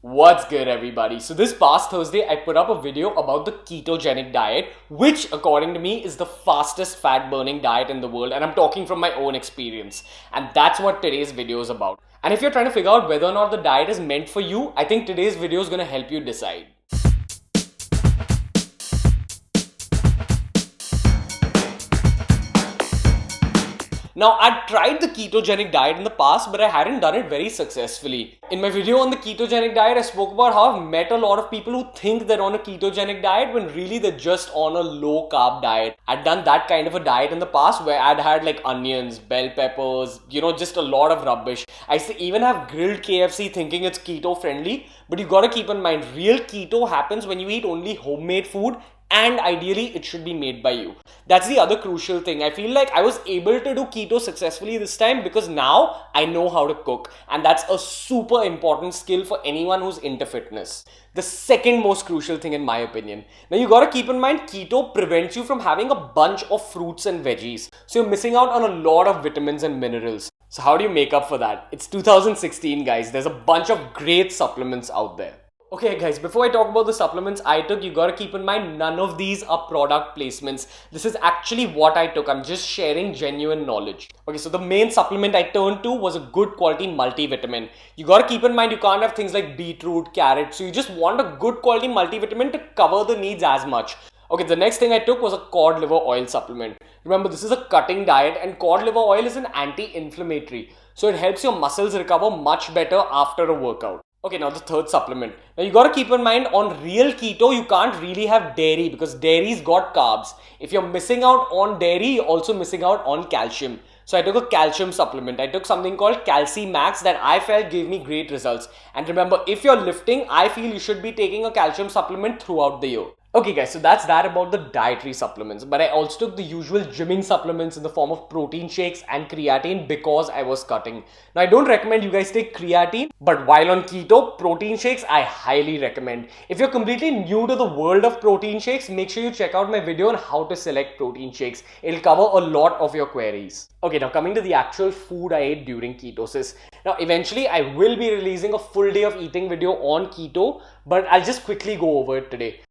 What's good, everybody? So this past Thursday, I put up a video about the ketogenic diet, which according to me is the fastest fat burning diet in the world, and I'm talking from my own experience. And that's what today's video is about. And if you're trying to figure out whether or not the diet is meant for you, I think today's video is going to help you decide. Now, I'd tried the ketogenic diet in the past, but I hadn't done it very successfully. In my video on the ketogenic diet, I spoke about how I've met a lot of people who think they're on a ketogenic diet when really they're just on a low carb diet. I'd done that kind of a diet in the past where I'd had like onions, bell peppers, just a lot of rubbish. I used to even have grilled KFC thinking it's keto friendly, but you gotta keep in mind, real keto happens when you eat only homemade food, and ideally it should be made by you. That's the other crucial thing. I feel like I was able to do keto successfully this time because now I know how to cook, and that's a super important skill for anyone who's into fitness. The second most crucial thing in my opinion. Now you gotta keep in mind, keto prevents you from having a bunch of fruits and veggies. So you're missing out on a lot of vitamins and minerals. So how do you make up for that? It's 2016, guys. There's a bunch of great supplements out there. Okay guys, before I talk about the supplements I took, you gotta keep in mind none of these are product placements. This is actually what I took. I'm just sharing genuine knowledge. Okay, so the main supplement I turned to was a good quality multivitamin. You gotta keep in mind you can't have things like beetroot, carrot, so you just want a good quality multivitamin to cover the needs as much. Okay, the next thing I took was a cod liver oil supplement. Remember, this is a cutting diet and cod liver oil is an anti-inflammatory. So it helps your muscles recover much better after a workout. Okay, now the third supplement. Now you gotta keep in mind on real keto, you can't really have dairy because dairy's got carbs. If you're missing out on dairy, you're also missing out on calcium. So I took a calcium supplement. I took something called Calci Max that I felt gave me great results. And remember, if you're lifting, I feel you should be taking a calcium supplement throughout the year. Okay guys, so that's that about the dietary supplements, but I also took the usual gymming supplements in the form of protein shakes and creatine because I was cutting. Now I don't recommend you guys take creatine, but while on keto, protein shakes I highly recommend. If you're completely new to the world of protein shakes, make sure you check out my video on how to select protein shakes. It'll cover a lot of your queries. Okay, now coming to the actual food I ate during ketosis. Now eventually I will be releasing a full day of eating video on keto, but I'll just quickly go over it today.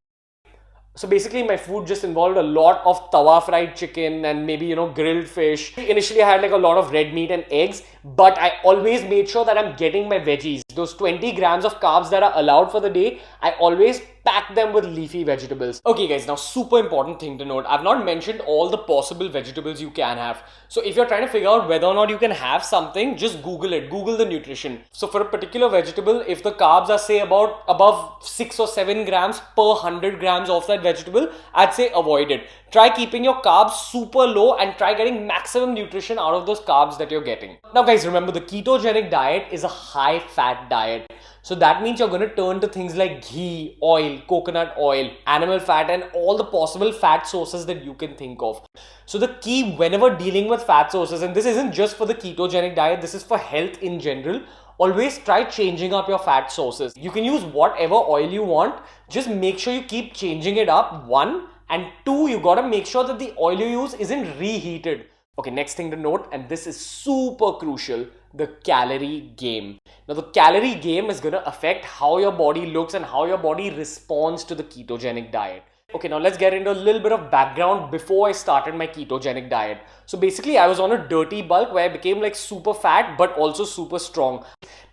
So basically my food just involved a lot of tawa fried chicken and maybe grilled fish. Initially I had like a lot of red meat and eggs, but I always made sure that I'm getting my veggies. Those 20 grams of carbs that are allowed for the day, I always pack them with leafy vegetables. Okay guys, now super important thing to note. I've not mentioned all the possible vegetables you can have. So if you're trying to figure out whether or not you can have something, just Google it. Google the nutrition. So for a particular vegetable, if the carbs are say about above 6 or 7 grams per 100 grams of that vegetable, I'd say avoid it. Try keeping your carbs super low and try getting maximum nutrition out of those carbs that you're getting. Now guys, remember the ketogenic diet is a high fat diet. So that means you're going to turn to things like ghee, oil, coconut oil, animal fat and all the possible fat sources that you can think of. So the key whenever dealing with fat sources, and this isn't just for the ketogenic diet, this is for health in general, always try changing up your fat sources. You can use whatever oil you want, just make sure you keep changing it up, one, and two, you gotta make sure that the oil you use isn't reheated. Okay, next thing to note, and this is super crucial, the calorie game. Now the calorie game is going to affect how your body looks and how your body responds to the ketogenic diet. Okay, now let's get into a little bit of background before I started my ketogenic diet. So basically I was on a dirty bulk where I became like super fat but also super strong.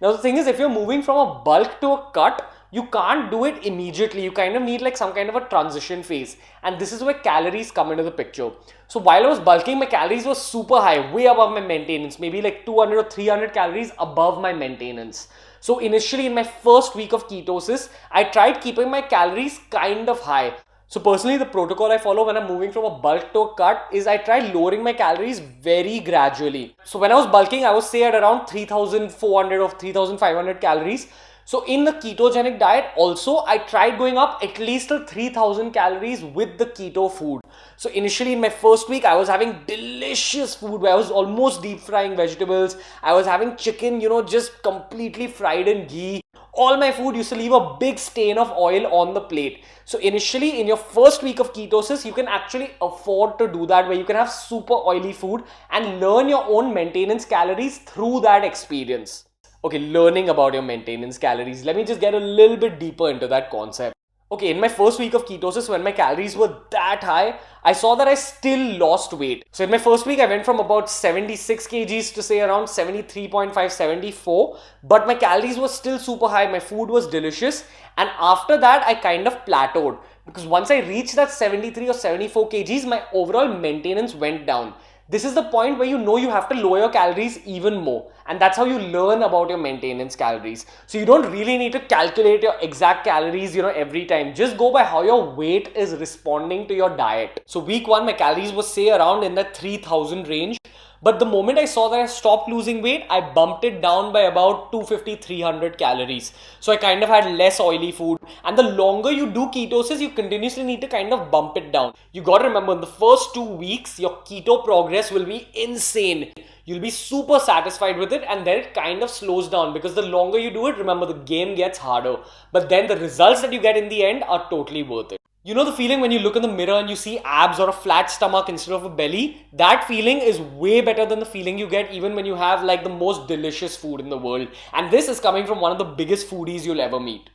Now the thing is, if you're moving from a bulk to a cut, you can't do it immediately. You kind of need like some kind of a transition phase. And this is where calories come into the picture. So while I was bulking, my calories were super high, way above my maintenance, maybe like 200 or 300 calories above my maintenance. So initially in my first week of ketosis, I tried keeping my calories kind of high. So personally, the protocol I follow when I'm moving from a bulk to a cut is I try lowering my calories very gradually. So when I was bulking, I was say at around 3,400 or 3,500 calories. So in the ketogenic diet also, I tried going up at least till 3,000 calories with the keto food. So initially in my first week, I was having delicious food where I was almost deep frying vegetables. I was having chicken, just completely fried in ghee. All my food used to leave a big stain of oil on the plate. So initially in your first week of ketosis, you can actually afford to do that where you can have super oily food and learn your own maintenance calories through that experience. Okay, learning about your maintenance calories. Let me just get a little bit deeper into that concept. Okay, in my first week of ketosis, when my calories were that high, I saw that I still lost weight. So in my first week, I went from about 76 kgs to say around 73.5, 74, but my calories were still super high. My food was delicious. And after that, I kind of plateaued because once I reached that 73 or 74 kgs, my overall maintenance went down. This is the point where you know you have to lower your calories even more, and that's how you learn about your maintenance calories. So you don't really need to calculate your exact calories, every time. Just go by how your weight is responding to your diet. So week 1, my calories were say around in the 3000 range. But the moment I saw that I stopped losing weight, I bumped it down by about 250, 300 calories. So I kind of had less oily food. And the longer you do ketosis, you continuously need to kind of bump it down. You got to remember, in the first 2 weeks, your keto progress will be insane. You'll be super satisfied with it, and then it kind of slows down because the longer you do it, remember, the game gets harder. But then the results that you get in the end are totally worth it. You know the feeling when you look in the mirror and you see abs or a flat stomach instead of a belly? That feeling is way better than the feeling you get even when you have like the most delicious food in the world. And this is coming from one of the biggest foodies you'll ever meet.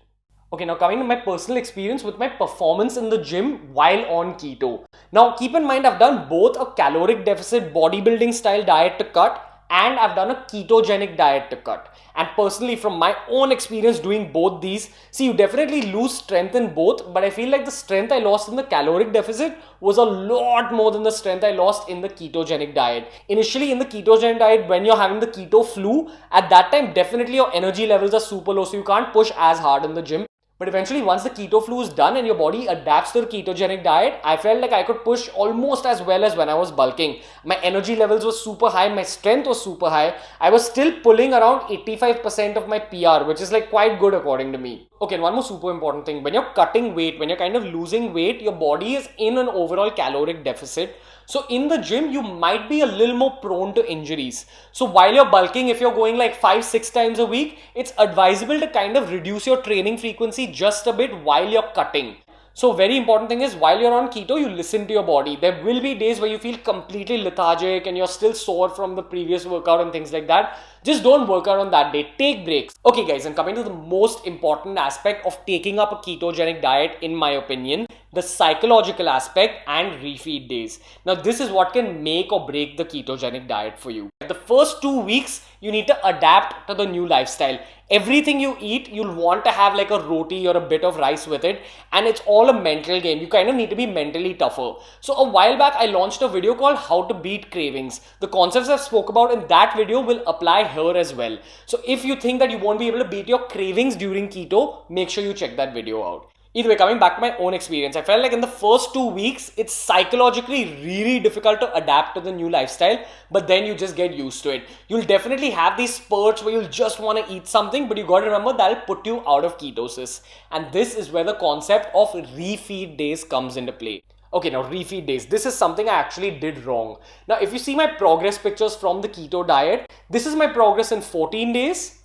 Okay, now coming to my personal experience with my performance in the gym while on keto. Now keep in mind, I've done both a caloric deficit bodybuilding style diet to cut, and I've done a ketogenic diet to cut. And personally, from my own experience doing both these, see, you definitely lose strength in both, but I feel like the strength I lost in the caloric deficit was a lot more than the strength I lost in the ketogenic diet. Initially, in the ketogenic diet, when you're having the keto flu, at that time, definitely your energy levels are super low, so you can't push as hard in the gym. But eventually, once the keto flu is done and your body adapts to the ketogenic diet, I felt like I could push almost as well as when I was bulking. My energy levels were super high, my strength was super high. I was still pulling around 85% of my PR, which is like quite good according to me. Okay, and one more super important thing. When you're cutting weight, when you're kind of losing weight, your body is in an overall caloric deficit. So in the gym, you might be a little more prone to injuries. So while you're bulking, if you're going like 5-6 times a week, it's advisable to kind of reduce your training frequency just a bit while you're cutting. So very important thing is, while you're on keto, you listen to your body. There will be days where you feel completely lethargic and you're still sore from the previous workout and things like that. Just don't work out on that day. Take breaks. Okay guys, and coming to the most important aspect of taking up a ketogenic diet, in my opinion, the psychological aspect and refeed days. Now this is what can make or break the ketogenic diet for you. The first 2 weeks, you need to adapt to the new lifestyle. Everything you eat, you'll want to have like a roti or a bit of rice with it, and it's all a mental game. You kind of need to be mentally tougher. So a while back, I launched a video called How to Beat Cravings. The concepts I've spoke about in that video will apply here as well. So if you think that you won't be able to beat your cravings during keto, make sure you check that video out. Either way, coming back to my own experience, I felt like in the first 2 weeks, it's psychologically really difficult to adapt to the new lifestyle, but then you just get used to it. You'll definitely have these spurts where you'll just want to eat something, but you got to remember that'll put you out of ketosis. And this is where the concept of refeed days comes into play. Okay, now refeed days. This is something I actually did wrong. Now, if you see my progress pictures from the keto diet, this is my progress in 14 days.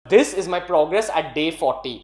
This is my progress at day 40.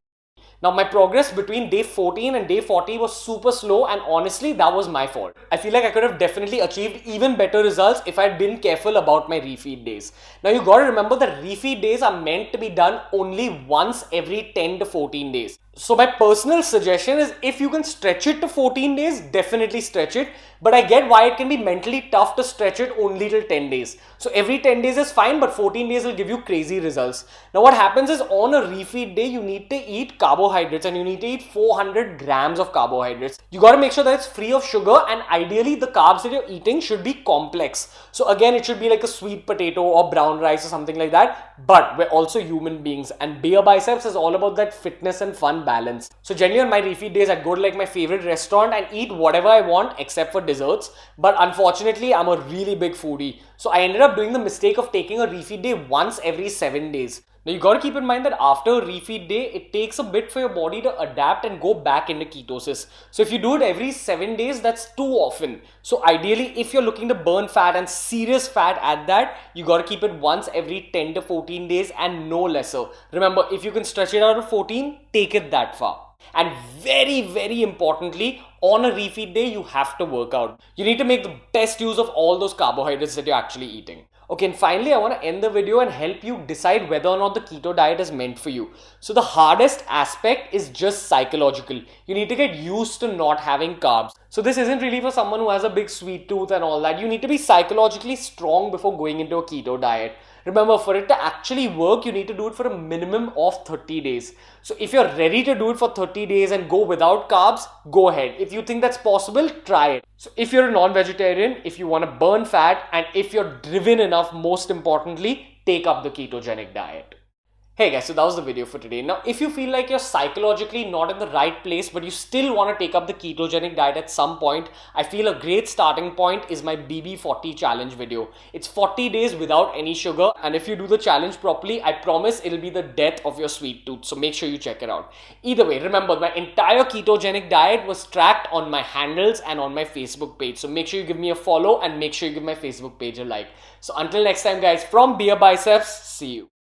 Now, my progress between day 14 and day 40 was super slow, and honestly, that was my fault. I feel like I could have definitely achieved even better results if I'd been careful about my refeed days. Now, you gotta remember that refeed days are meant to be done only once every 10 to 14 days. So my personal suggestion is, if you can stretch it to 14 days, definitely stretch it. But I get why it can be mentally tough to stretch it only till 10 days. So every 10 days is fine, but 14 days will give you crazy results. Now what happens is, on a refeed day, you need to eat carbohydrates, and you need to eat 400 grams of carbohydrates. You got to make sure that it's free of sugar, and ideally the carbs that you're eating should be complex. So again, it should be like a sweet potato or brown rice or something like that. But we're also human beings, and Beer Biceps is all about that fitness and fun balance. So generally on my refeed days, I'd go to like my favorite restaurant and eat whatever I want except for desserts. But unfortunately, I'm a really big foodie, so I ended up doing the mistake of taking a refeed day once every 7 days. Now you got to keep in mind that after a refeed day, it takes a bit for your body to adapt and go back into ketosis. So if you do it every 7 days, that's too often. So ideally, if you're looking to burn fat, and serious fat at that, you got to keep it once every 10 to 14 days and no lesser. Remember, if you can stretch it out to 14, take it that far. And very, very importantly, on a refeed day, you have to work out. You need to make the best use of all those carbohydrates that you're actually eating. Okay, and finally, I want to end the video and help you decide whether or not the keto diet is meant for you. So the hardest aspect is just psychological. You need to get used to not having carbs. So this isn't really for someone who has a big sweet tooth and all that. You need to be psychologically strong before going into a keto diet. Remember, for it to actually work, you need to do it for a minimum of 30 days. So if you're ready to do it for 30 days and go without carbs, go ahead. If you think that's possible, try it. So if you're a non-vegetarian, if you want to burn fat, and if you're driven enough, most importantly, take up the ketogenic diet. Hey guys, so that was the video for today. Now, if you feel like you're psychologically not in the right place, but you still want to take up the ketogenic diet at some point, I feel a great starting point is my BB40 challenge video. It's 40 days without any sugar, and if you do the challenge properly, I promise it'll be the death of your sweet tooth. So make sure you check it out. Either way, remember, my entire ketogenic diet was tracked on my handles and on my Facebook page. So make sure you give me a follow and make sure you give my Facebook page a like. So until next time guys, from Beer Biceps, see you.